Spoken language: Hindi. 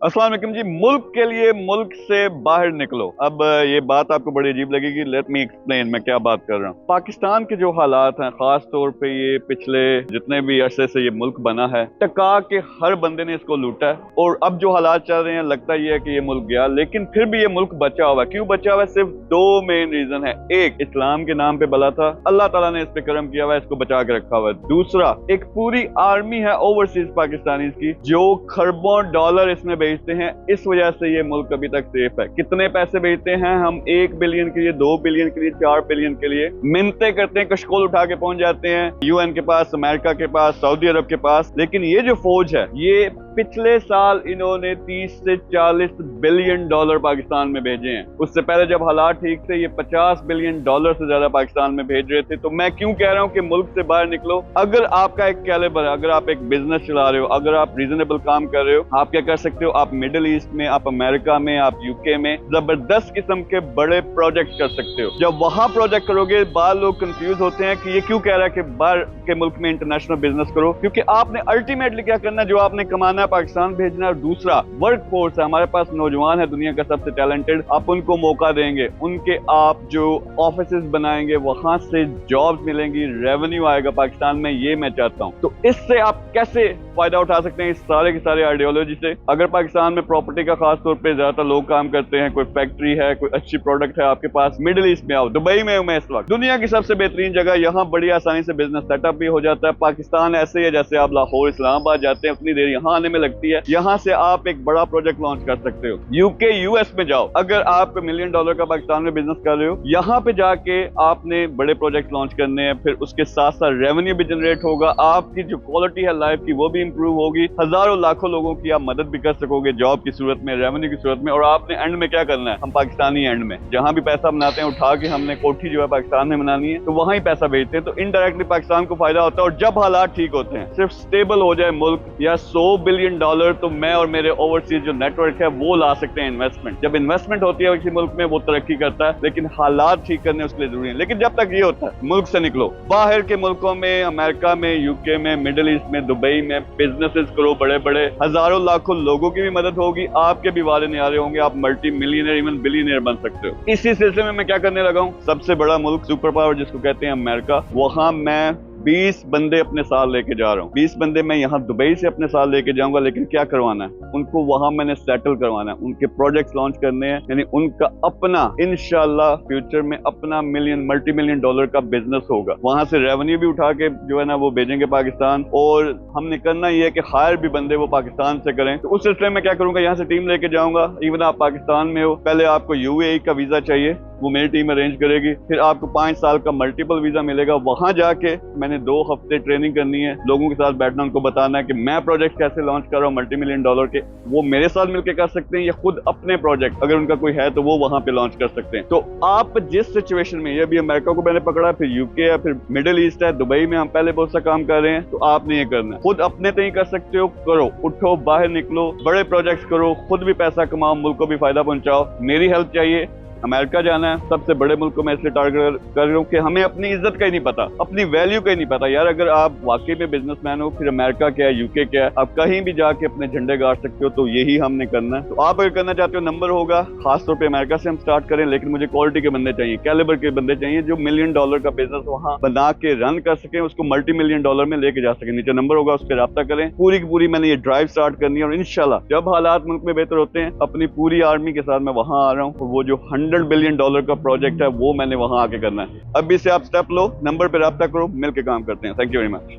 अस्सलाम वालेकुम जी। मुल्क के लिए मुल्क से बाहर निकलो। अब ये बात आपको बड़ी अजीब लगेगी। लेट मी एक्सप्लेन मैं क्या बात कर रहा हूँ। पाकिस्तान के जो हालात हैं, खास तौर पे ये पिछले जितने भी अरसे से ये मुल्क बना है, टका के हर बंदे ने इसको लूटा है। और अब जो हालात चल रहे हैं, लगता ये है कि ये मुल्क गया, लेकिन फिर भी ये मुल्क बचा हुआ है। क्यों बचा हुआ है? सिर्फ दो मेन रीजन है। एक, इस्लाम के नाम पे बला था, अल्लाह ताला ने इस पे करम किया हुआ है, इसको बचा के रखा हुआ है। दूसरा, एक पूरी आर्मी है ओवरसीज पाकिस्तानी की, जो खरबों डॉलर इसमें भेजते हैं। इस वजह से ये मुल्क अभी तक सेफ है। कितने पैसे भेजते हैं हम? 1 बिलियन के लिए, 2 बिलियन के लिए, 4 बिलियन के लिए मिन्नतें करते हैं, कशकोल उठा के पहुंच जाते हैं यूएन के पास, अमेरिका के पास, सऊदी अरब के पास। लेकिन ये जो फौज है, ये पिछले साल इन्होंने 30 से 40 बिलियन डॉलर पाकिस्तान में भेजे हैं। उससे पहले जब हालात ठीक थे, ये 50 बिलियन डॉलर से ज्यादा पाकिस्तान में भेज रहे थे। तो मैं क्यों कह रहा हूँ कि मुल्क से बाहर निकलो। अगर आपका एक कैलिबर है, अगर आप एक बिजनेस चला रहे हो, अगर आप रीजनेबल काम कर रहे हो, आप क्या कर सकते हो? आप मिडिल ईस्ट में, आप अमेरिका में, आप यूके में जबरदस्त किस्म के बड़े प्रोजेक्ट कर सकते हो। जब वहां प्रोजेक्ट करोगे, बाहर लोग कंफ्यूज होते हैं कि ये क्यों कह रहा है कि बाहर के मुल्क में इंटरनेशनल बिजनेस करो। क्योंकि आपने अल्टीमेटली क्या करना है? जो आपने कमाना है पाकिस्तान भेजना है। और दूसरा, वर्क फोर्स है, हमारे पास नौजवान है, दुनिया का सबसे टैलेंटेड। आप उनको मौका देंगे, उनके आप जो ऑफिस बनाएंगे, वहां से जॉब्स मिलेंगी, रेवेन्यू आएगा पाकिस्तान में। ये मैं चाहता हूँ। तो इससे आप कैसे फायदा उठा सकते हैं? इस सारे के सारे आइडियोलॉजी से। अगर पाकिस्तान में प्रॉपर्टी का खास तौर पे ज्यादातर लोग काम करते हैं, कोई फैक्ट्री है, कोई अच्छी प्रोडक्ट है आपके पास, मिडिल ईस्ट में आओ। दुबई में हूं मैं इस वक्त, दुनिया की सबसे बेहतरीन जगह। यहाँ बड़ी आसानी से बिजनेस सेटअप भी हो जाता है। पाकिस्तान ऐसे ही है जैसे आप लाहौर इस्लामाबाद जाते हैं, उतनी देर यहाँ आने में लगती है। यहाँ से आप एक बड़ा प्रोजेक्ट लॉन्च कर सकते हो। यूके, यूएस में जाओ। अगर आप $1 मिलियन का पाकिस्तान में बिजनेस कर रहे हो, यहाँ पे जाके आपने बड़े प्रोजेक्ट लॉन्च करने हैं। फिर उसके साथ साथ रेवेन्यू भी जनरेट होगा, आपकी जो क्वालिटी है लाइफ की वो भी इंप्रूव होगी। हजारों लाखों लोगों की आप मदद भी कर सकोगे, जॉब की सूरत में, रेवेन्यू की सूरत में। और आपने एंड में क्या करना है? हम पाकिस्तानी एंड में जहां भी पैसा बनाते हैं, उठा के हमने कोठी जो है पाकिस्तान में बनानी है, तो वहां ही पैसा भेजते हैं। तो इनडायरेक्टली पाकिस्तान को फायदा होता है। और जब हालात ठीक होते हैं, सिर्फ स्टेबल हो जाए मुल्क, या $100 बिलियन, तो मैं और मेरे ओवरसीज जो नेटवर्क है वो ला सकते हैं इन्वेस्टमेंट। जब इन्वेस्टमेंट होती है किसी मुल्क में, वो तरक्की करता है। लेकिन हालात ठीक करने उसके लिए जरूरी है। लेकिन जब तक ये होता है, मुल्क से निकलो, बाहर के मुल्कों में, अमेरिका में, यूके में, मिडिल ईस्ट में, दुबई में बिजनेसेस करो बड़े बड़े। हजारों लाखों लोगों की भी मदद होगी, आपके भी वाले न्यारे होंगे, आप मल्टी मिलियनर, इवन बिलियनर बन सकते हो। इसी सिलसिले में मैं क्या करने लगा हूँ? सबसे बड़ा मुल्क, सुपर पावर जिसको कहते हैं अमेरिका, वहां मैं 20 बंदे अपने साथ लेके जा रहा हूँ। 20 बंदे मैं यहाँ दुबई से अपने साथ लेके जाऊंगा। लेकिन क्या करवाना है? उनको वहां मैंने सेटल करवाना है, उनके प्रोजेक्ट्स लॉन्च करने हैं। यानी उनका अपना, इंशाल्लाह फ्यूचर में अपना मल्टी मिलियन डॉलर का बिजनेस होगा। वहां से रेवेन्यू भी उठा के जो है ना वो भेजेंगे पाकिस्तान। और हमने करना ये है कि हायर भी बंदे वो पाकिस्तान से करें। तो उस सिलसिले में क्या करूंगा? यहाँ से टीम लेके जाऊंगा। इवन आप पाकिस्तान में हो, पहले आपको यूएई का वीजा चाहिए, वो मेरी टीम अरेंज करेगी। फिर आपको 5 साल का मल्टीपल वीजा मिलेगा। वहां जाके मैंने 2 हफ्ते ट्रेनिंग करनी है, लोगों के साथ बैठना, उनको बताना है कि मैं प्रोजेक्ट कैसे लॉन्च कर रहा हूँ $मल्टी मिलियन के। वो मेरे साथ मिलकर कर सकते हैं, या खुद अपने प्रोजेक्ट अगर उनका कोई है तो वो वहां पे लॉन्च कर सकते हैं। तो आप जिस सिचुएशन में, ये भी अमेरिका को मैंने पकड़ा, फिर यूके है, फिर मिडिल ईस्ट है, दुबई में हम पहले बहुत सा काम कर रहे हैं। तो आपने ये करना है, खुद अपने तय कर सकते हो, करो, उठो, बाहर निकलो, बड़े प्रोजेक्ट्स करो, खुद भी पैसा कमाओ, मुल्क को भी फायदा पहुंचाओ। मेरी हेल्प चाहिए? अमेरिका जाना है, सबसे बड़े मुल्क को मैं इसलिए टारगेट कर रहा हूँ कि हमें अपनी इज्जत का ही नहीं पता, अपनी वैल्यू का ही नहीं पता। यार अगर आप वाकई में बिजनेसमैन हो, फिर अमेरिका क्या है, यूके क्या है, आप कहीं भी जाके अपने झंडे गाड़ सकते हो। तो यही हमने करना है। तो आप अगर करना चाहते हो, नंबर होगा, खासतौर पे अमेरिका से हम स्टार्ट करें। लेकिन मुझे क्वालिटी के बंदे चाहिए, कैलिबर के बंदे चाहिए, जो $1 मिलियन का बिजनेस वहां बना के रन कर सके, उसको $मल्टी मिलियन में लेके जा सके। नीचे नंबर होगा, उस पर रब्ता करें। पूरी की पूरी मैंने ये ड्राइव स्टार्ट करनी है। और इंशाल्लाह जब हालात मुल्क में बेहतर होते हैं, अपनी पूरी आर्मी के साथ मैं वहां आ रहा हूँ। और वो जो $100 बिलियन का प्रोजेक्ट है, वो मैंने वहां आके करना है। अभी से आप स्टेप लो, नंबर पे रब्ता करो, मिलकर काम करते हैं। Thank you very much.